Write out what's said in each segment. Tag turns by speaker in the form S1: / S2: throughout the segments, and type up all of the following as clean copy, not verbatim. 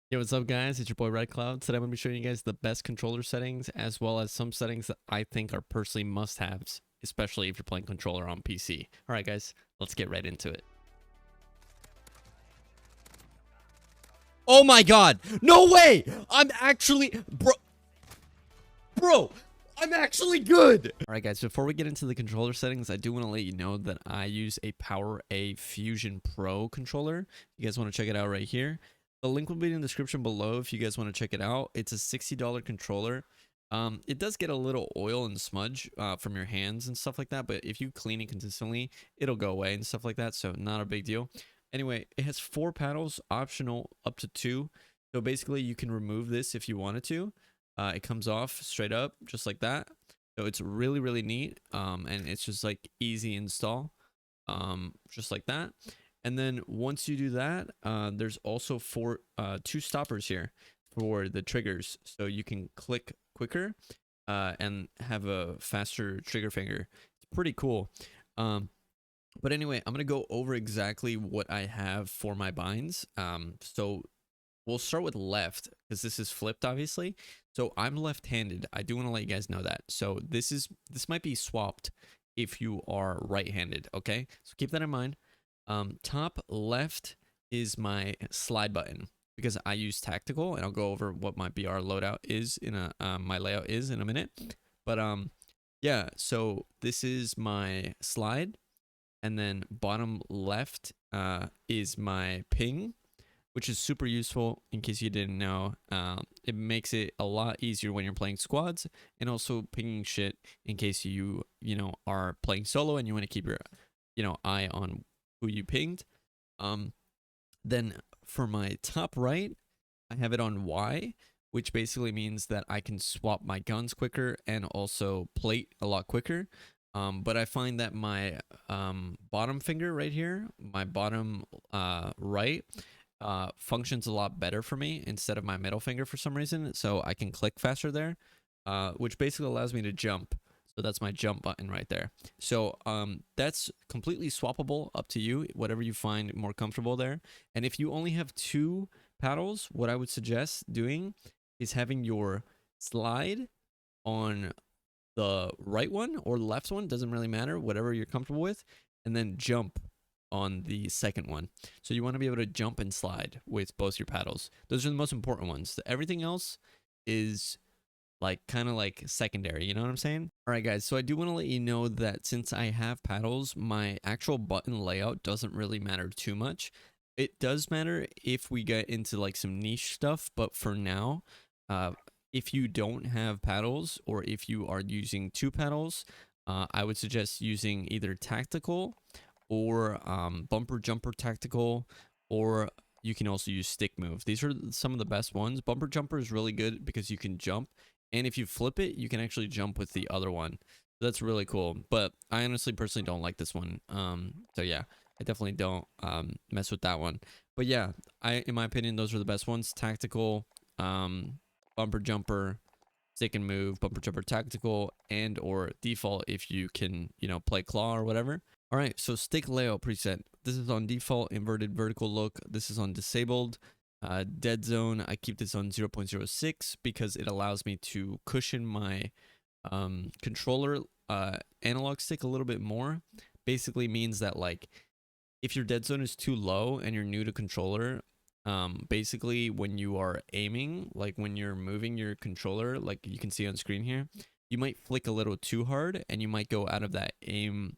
S1: Yo, what's up guys? It's your boy RedCloud. Today I'm going to be showing you guys the best controller settings as well as some settings that I think are personally must-haves, especially if you're playing controller on PC. Alright guys, let's get right into it. Oh my god! No way! I'm actually... Bro! I'm actually good! Alright guys, before we get into the controller settings, I do want to let you know that I use a PowerA Fusion Pro controller. You guys want to check it out right here. The link will be in the description below if you guys want to check it out. It's a $60 controller. It does get a little oil and smudge from your hands and stuff like that, but if you clean it consistently, it'll go away and stuff like that, so not a big deal. Anyway, it has 4 paddles, optional up to 2. So basically, you can remove this if you wanted to. It comes off straight up, just like that. So it's really, really neat, and it's just like easy install, just like that. And then once you do that, there's also 2 stoppers here for the triggers, so you can click quicker and have a faster trigger finger. It's pretty cool. But anyway, I'm gonna go over exactly what I have for my binds. So we'll start with left because this is flipped, obviously. So I'm left-handed. I do want to let you guys know that. So this might be swapped if you are right-handed. Okay, so keep that in mind. Top left is my slide button because I use tactical, and I'll go over what my BR loadout is in my layout is in a minute. But yeah, so this is my slide, and then bottom left is my ping, which is super useful in case you didn't know. It makes it a lot easier when you're playing squads, and also pinging shit in case you are playing solo and you want to keep your eye on who you pinged. Then for my top right, I have it on Y, which basically means that I can swap my guns quicker and also plate a lot quicker. But I find that my bottom finger right here, my bottom right, functions a lot better for me instead of my middle finger for some reason. So I can click faster there, which basically allows me to jump. So that's my jump button right there. So that's completely swappable, up to you, whatever you find more comfortable there. And if you only have 2 paddles, what I would suggest doing is having your slide on the right one or left one, doesn't really matter, whatever you're comfortable with, and then jump on the second one. So you want to be able to jump and slide with both your paddles. Those are the most important ones. Everything else is like kind of like secondary, you know what I'm saying? All right guys, so I do want to let you know that since I have paddles, my actual button layout doesn't really matter too much. It does matter if we get into like some niche stuff, but for now, if you don't have paddles or if you are using 2 paddles, I would suggest using either tactical or bumper jumper tactical, or you can also use stick move. These are some of the best ones. Bumper jumper is really good because you can jump, and if you flip it, you can actually jump with the other one. So that's really cool. But I honestly personally don't like this one. So yeah, I definitely don't mess with that one. But yeah, in my opinion, those are the best ones. Tactical, bumper jumper, stick and move, bumper jumper tactical, and or default if you can, play claw or whatever. All right, so stick layout preset. This is on default, inverted vertical look. This is on disabled. Deadzone, I keep this on 0.06 because it allows me to cushion my controller analog stick a little bit more. Basically means that like if your deadzone is too low and you're new to controller, basically when you are aiming, like when you're moving your controller, like you can see on screen here, you might flick a little too hard and you might go out of that aim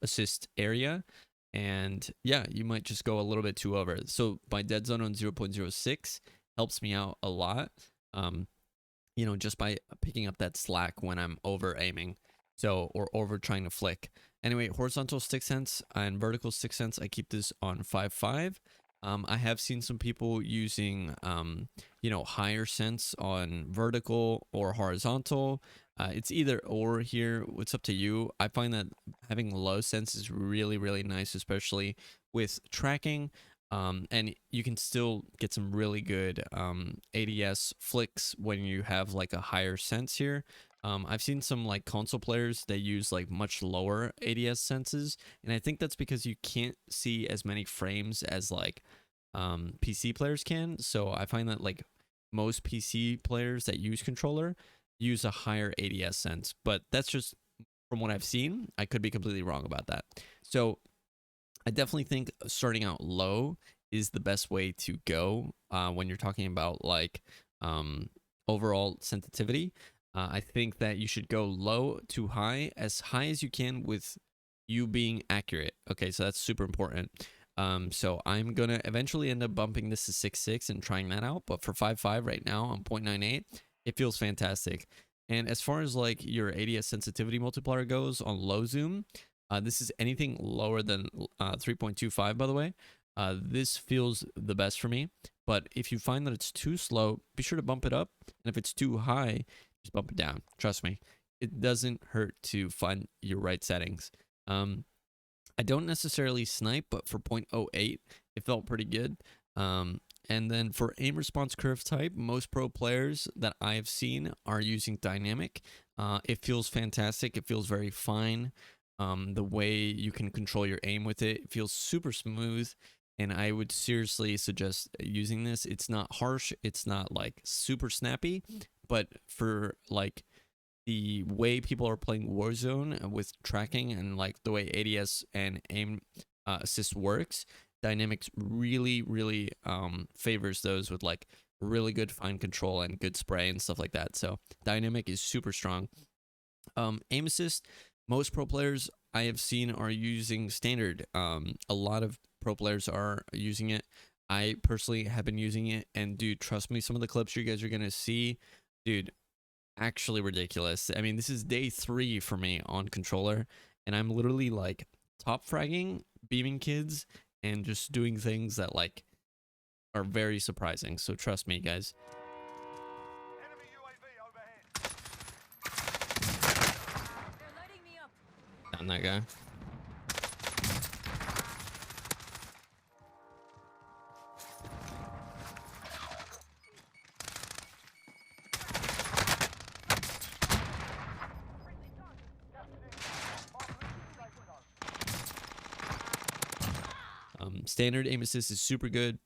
S1: assist area, and yeah, you might just go a little bit too over. So my deadzone on 0.06 helps me out a lot, just by picking up that slack when I'm over aiming, so, or over trying to flick. Anyway, horizontal stick sense and vertical stick sense, I keep this on 5.5. I have seen some people using, higher sense on vertical or horizontal. It's either or here. It's up to you. I find that having low sense is really, really nice, especially with tracking. And you can still get some really good ADS flicks when you have like a higher sense here. I've seen some like console players, they use like much lower ADS senses, and I think that's because you can't see as many frames as like PC players can. So I find that like most PC players that use controller use a higher ADS sense, but that's just from what I've seen. I could be completely wrong about that. So I definitely think starting out low is the best way to go when you're talking about like overall sensitivity. I think that you should go low to high as you can with you being accurate. Okay, so that's super important. So I'm gonna eventually end up bumping this to 6.6 and trying that out, but for 5.5 right now on 0.98, it feels fantastic. And as far as like your ADS sensitivity multiplier goes on low zoom, this is anything lower than 3.25, by the way. This feels the best for me. But if you find that it's too slow, be sure to bump it up. And if it's too high, just bump it down. Trust me, it doesn't hurt to find your right settings. I don't necessarily snipe, but for 0.08, it felt pretty good. And then for aim response curve type, most pro players that I've seen are using dynamic. It feels fantastic. It feels very fine. The way you can control your aim with it, it feels super smooth. And I would seriously suggest using this. It's not harsh. It's not like super snappy, but for like the way people are playing Warzone with tracking and like the way ADS and aim assist works, dynamics really favors those with like really good fine control and good spray and stuff like that. So dynamic is super strong. Aim assist, most pro players I have seen are using standard. A lot of pro players are using it. I personally have been using it, and dude, trust me, some of the clips you guys are gonna see, dude, actually ridiculous. I mean, this is day 3 for me on controller, and I'm literally like top fragging, beaming kids, and just doing things that like are very surprising. So trust me, guys.
S2: Enemy UAV overhead. They're lighting me up.
S1: Down that guy. Standard aim assist is super good.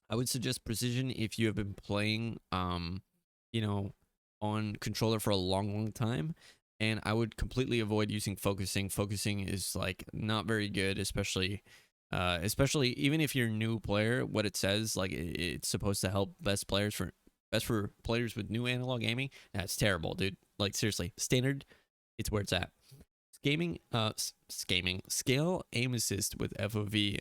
S1: I would suggest precision if you have been playing, you know, on controller for a long time. And I would completely avoid using focusing. Focusing is like not very good, especially even if you're a new player. What it says, like it's supposed to help best for players with new analog aiming. That's terrible, dude. Like seriously, standard, it's where it's at. Scale aim assist with FOV.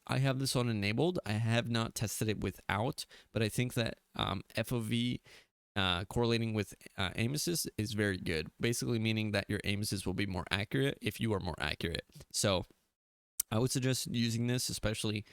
S1: I have this on enabled. I have not tested it without, but I think that FOV correlating with aim assist is very good. Basically meaning that your aim assist will be more accurate if you are more accurate. So I would suggest using this, especially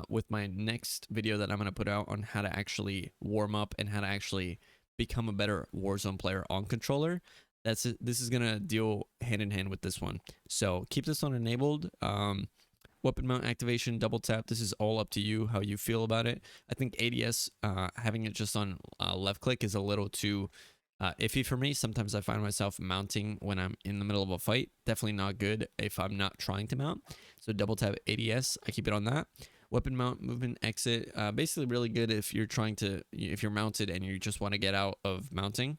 S1: with my next video that I'm going to put out on how to actually warm up and how to actually become a better Warzone player on controller. This is gonna deal hand in hand with this one. So keep this on enabled. Weapon mount activation, double tap. This is all up to you how you feel about it. I think ADS having it just on left click is a little too iffy for me. Sometimes I find myself mounting when I'm in the middle of a fight. Definitely not good if I'm not trying to mount. So double tap ADS. I keep it on that. Weapon mount, movement, exit. Basically really good if you're mounted and you just want to get out of mounting.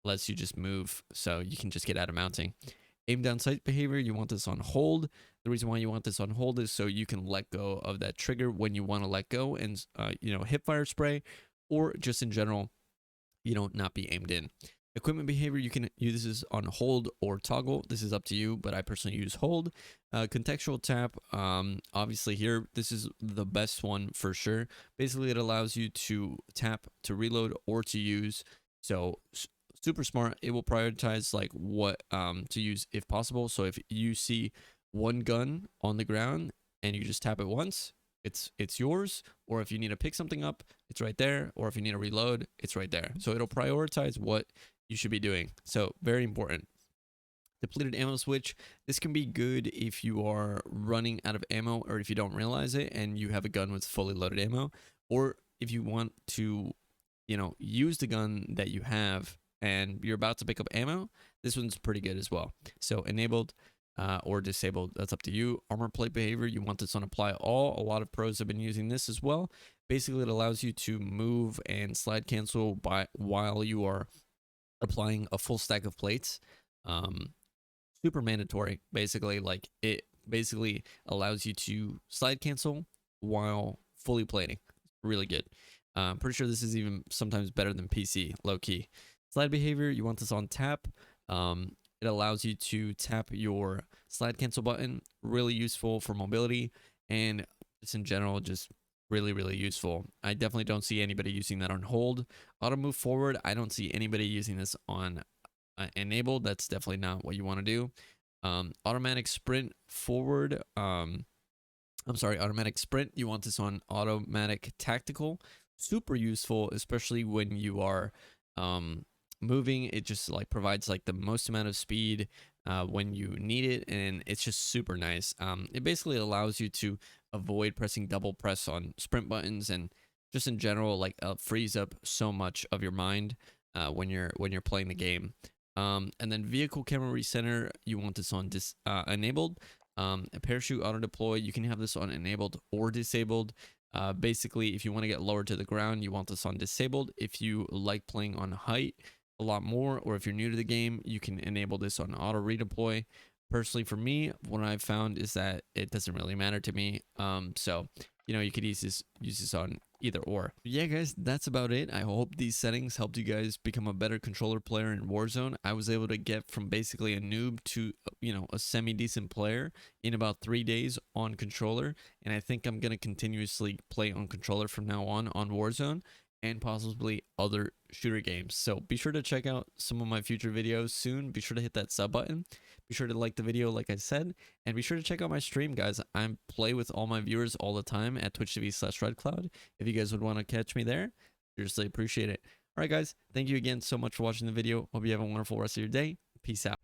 S1: Lets you just move so you can just get out of mounting. Aim down sight behavior, you want this on hold. The reason why you want this on hold is so you can let go of that trigger when you want to let go and hip fire spray, or just in general, not be aimed in. Equipment behavior, you can use this on hold or toggle. This is up to you, but I personally use hold. Contextual tap, obviously here, this is the best one for sure. Basically, it allows you to tap to reload or to use. So super smart. It will prioritize like what to use if possible. So if you see one gun on the ground and you just tap it once, it's yours. Or if you need to pick something up, it's right there. Or if you need to reload, it's right there. So it'll prioritize what you should be doing. So very important. Depleted ammo switch. This can be good if you are running out of ammo or if you don't realize it and you have a gun with fully loaded ammo, or if you want to use the gun that you have and you're about to pick up ammo. This one's pretty good as well. So enabled. or disabled. That's up to you. Armor plate behavior, you want this on apply all. A lot of pros have been using this as well. Basically, it allows you to move and slide cancel while you are applying a full stack of plates. Super mandatory, basically. Like, it basically allows you to slide cancel while fully plating. Really good. Pretty sure this is even sometimes better than PC, low key. Slide behavior, you want this on tap. It allows you to tap your slide cancel button. Really useful for mobility, and just in general, just really useful. I definitely don't see anybody using that on hold. Auto move forward, I don't see anybody using this on enabled. That's definitely not what you want to do. Automatic sprint forward, automatic sprint, you want this on automatic tactical. Super useful, especially when you are moving. It just like provides like the most amount of speed when you need it, and it's just super nice. It basically allows you to avoid pressing double press on sprint buttons, and just in general, like frees up so much of your mind when you're playing the game. And then vehicle camera recenter, you want this on enabled. A parachute auto deploy, you can have this on enabled or disabled. Basically, if you want to get lower to the ground, you want this on disabled. If you like playing on height a lot more, or if you're new to the game, you can enable this on auto redeploy. Personally, for me, what I've found is that it doesn't really matter to me. So you know, you could use this on either or. Yeah, guys, that's about it. I hope these settings helped you guys become a better controller player in Warzone. I was able to get from basically a noob to, you know, a semi-decent player in about 3 days on controller, and I think I'm gonna continuously play on controller from now on Warzone, and possibly other shooter games. So be sure to check out some of my future videos soon. Be sure to hit that sub button. Be sure to like the video, like I said, and be sure to check out my stream, guys. I play with all my viewers all the time at twitch.tv/RedCloud. If you guys would want to catch me there, seriously appreciate it. All right, guys, thank you again so much for watching the video. Hope you have a wonderful rest of your day. Peace out.